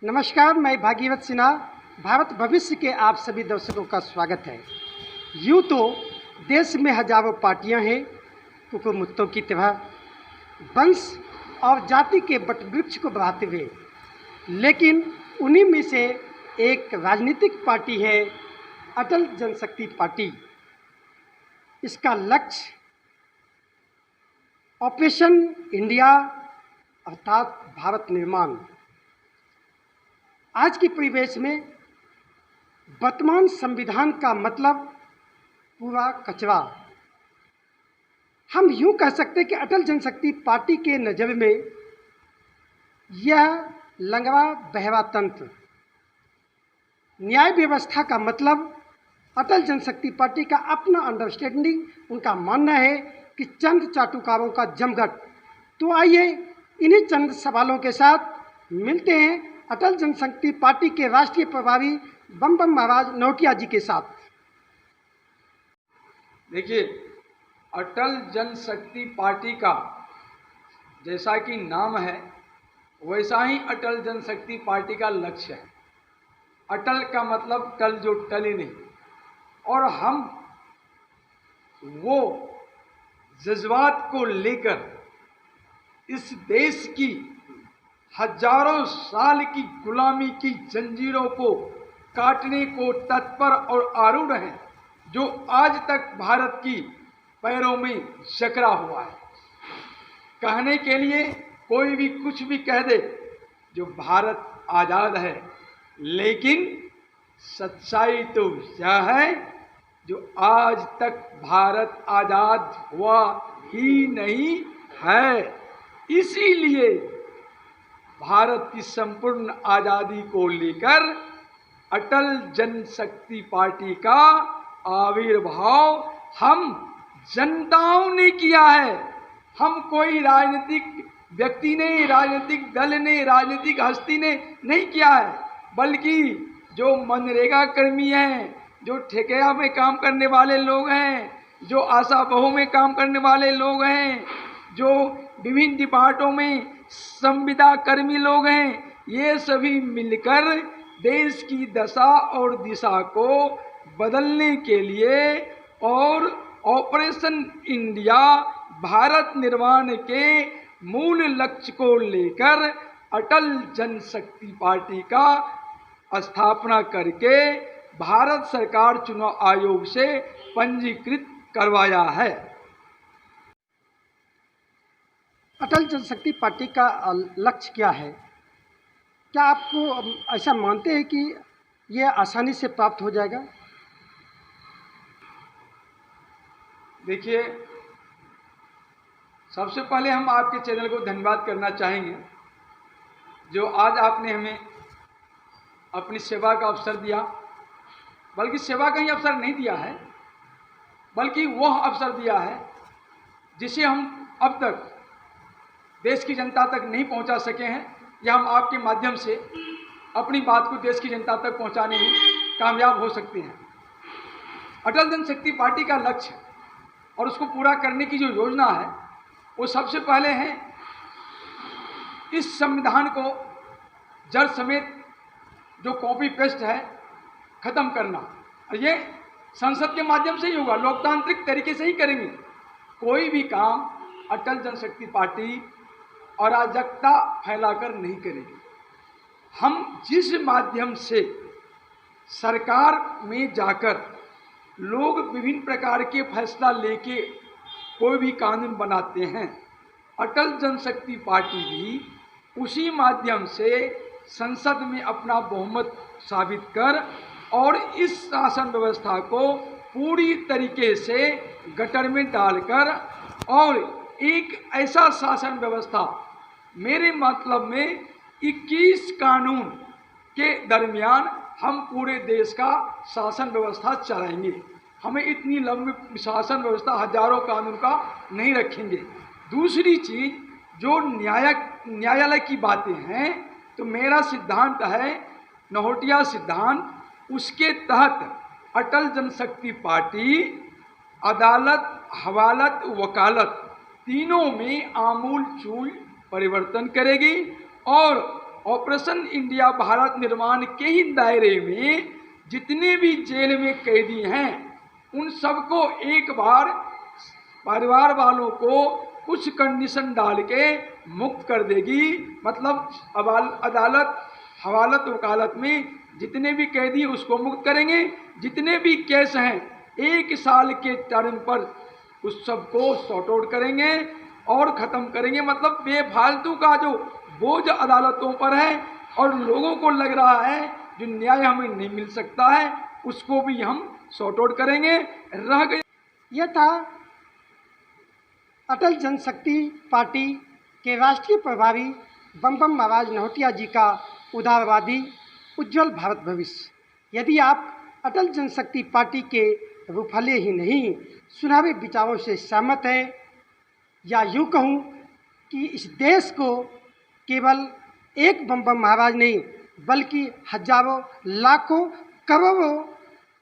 नमस्कार, मैं भागीरथ सिन्हा। भारत भविष्य के आप सभी दर्शकों का स्वागत है। यूँ तो देश में हजारों पार्टियां हैं, कुकुरमुत्तों की तरह वंश और जाति के वटवृक्ष को बढ़ाते हुए, लेकिन उन्हीं में से एक राजनीतिक पार्टी है अटल जनशक्ति पार्टी। इसका लक्ष्य ऑपरेशन इंडिया अर्थात भारत निर्माण। आज के परिवेश में वर्तमान संविधान का मतलब पूरा कचरा। हम यूँ कह सकते हैं कि अटल जनशक्ति पार्टी के नज़र में यह लंगड़ा बहरा तंत्र। न्याय व्यवस्था का मतलब अटल जनशक्ति पार्टी का अपना अंडरस्टैंडिंग, उनका मानना है कि चंद चाटुकारों का जमघट। तो आइए इन्हीं चंद सवालों के साथ मिलते हैं अटल जनशक्ति पार्टी के राष्ट्रीय प्रभारी बम बम महाराज नौटिया जी के साथ। देखिए, अटल जनशक्ति पार्टी का जैसा कि नाम है वैसा ही अटल जनशक्ति पार्टी का लक्ष्य है। अटल का मतलब टल, जो टले नहीं, और हम वो जज्बात को लेकर इस देश की हजारों साल की गुलामी की जंजीरों को काटने को तत्पर और आरूढ़ हैं, जो आज तक भारत की पैरों में जकड़ा हुआ है। कहने के लिए कोई भी कुछ भी कह दे, जो भारत आज़ाद है, लेकिन सच्चाई तो यह है जो आज तक भारत आज़ाद हुआ ही नहीं है। इसीलिए भारत की संपूर्ण आज़ादी को लेकर अटल जनशक्ति पार्टी का आविर्भाव हम जनताओं ने किया है। हम कोई राजनीतिक व्यक्ति ने, राजनीतिक दल ने, राजनीतिक हस्ती ने नहीं किया है, बल्कि जो मनरेगा कर्मी हैं, जो ठेकेदार में काम करने वाले लोग हैं, जो आशा बहु में काम करने वाले लोग हैं, जो विभिन्न डिपार्टों में संविदा कर्मी लोग हैं, ये सभी मिलकर देश की दशा और दिशा को बदलने के लिए और ऑपरेशन इंडिया भारत निर्माण के मूल लक्ष्य को लेकर अटल जनशक्ति पार्टी का स्थापना करके भारत सरकार चुनाव आयोग से पंजीकृत करवाया है। अटल जनशक्ति पार्टी का लक्ष्य क्या है? क्या आपको ऐसा मानते हैं कि यह आसानी से प्राप्त हो जाएगा? देखिए, सबसे पहले हम आपके चैनल को धन्यवाद करना चाहेंगे, जो आज आपने हमें अपनी सेवा का अवसर दिया। बल्कि सेवा का ही अवसर नहीं दिया है, बल्कि वह अवसर दिया है जिसे हम अब तक देश की जनता तक नहीं पहुंचा सके हैं, या हम आपके माध्यम से अपनी बात को देश की जनता तक पहुंचाने में कामयाब हो सकते हैं। अटल जनशक्ति पार्टी का लक्ष्य और उसको पूरा करने की जो योजना है, वो सबसे पहले है इस संविधान को जड़ समेत जो कॉपी पेस्ट है ख़त्म करना। और ये संसद के माध्यम से ही होगा, लोकतांत्रिक तरीके से ही करेंगे। कोई भी काम अटल जनशक्ति पार्टी अराजकता फैलाकर नहीं करेगी। हम जिस माध्यम से सरकार में जाकर लोग विभिन्न प्रकार के फैसला लेके कोई भी कानून बनाते हैं, अटल जनशक्ति पार्टी भी उसी माध्यम से संसद में अपना बहुमत साबित कर और इस शासन व्यवस्था को पूरी तरीके से गटर में डालकर और एक ऐसा शासन व्यवस्था, मेरे मतलब में 21 कानून के दरमियान हम पूरे देश का शासन व्यवस्था चलाएंगे। हमें इतनी लंबी शासन व्यवस्था हजारों कानून का नहीं रखेंगे। दूसरी चीज़, जो न्यायालय की बातें हैं, तो मेरा सिद्धांत है नौटिया सिद्धांत। उसके तहत अटल जनशक्ति पार्टी अदालत, हवालत, वकालत तीनों में आमूल चूल परिवर्तन करेगी और ऑपरेशन इंडिया भारत निर्माण के ही दायरे में जितने भी जेल में कैदी हैं उन सबको एक बार परिवार वालों को कुछ कंडीशन डाल के मुक्त कर देगी। मतलब अदालत हवालत वकालत में जितने भी कैदी उसको मुक्त करेंगे। जितने भी केस हैं 1 साल के टर्म पर उस सबको सॉर्ट आउट करेंगे और ख़त्म करेंगे। मतलब बेफालतू का जो बोझ अदालतों पर है और लोगों को लग रहा है जो न्याय हमें नहीं मिल सकता है उसको भी हम सॉर्ट आउट करेंगे। रह गए यह था अटल जनशक्ति पार्टी के राष्ट्रीय प्रभारी बम बम महाराज नौटिया जी का उदारवादी उज्जवल भारत भविष्य। यदि आप अटल जनशक्ति पार्टी के रूफले ही नहीं सुनावे विचारों से सहमत है, या यूँ कहूँ कि इस देश को केवल एक बम बम महाराज नहीं बल्कि हजारों लाखों करोड़ों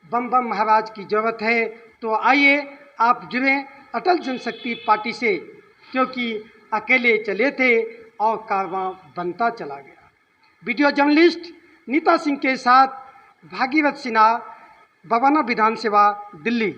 बम बम महाराज की ज़रूरत है, तो आइए आप जुड़ें अटल जनशक्ति पार्टी से, क्योंकि अकेले चले थे और कारवां बनता चला गया। वीडियो जर्नलिस्ट नीता सिंह के साथ भागीरथ सिन्हा, बवाना विधानसभा, दिल्ली।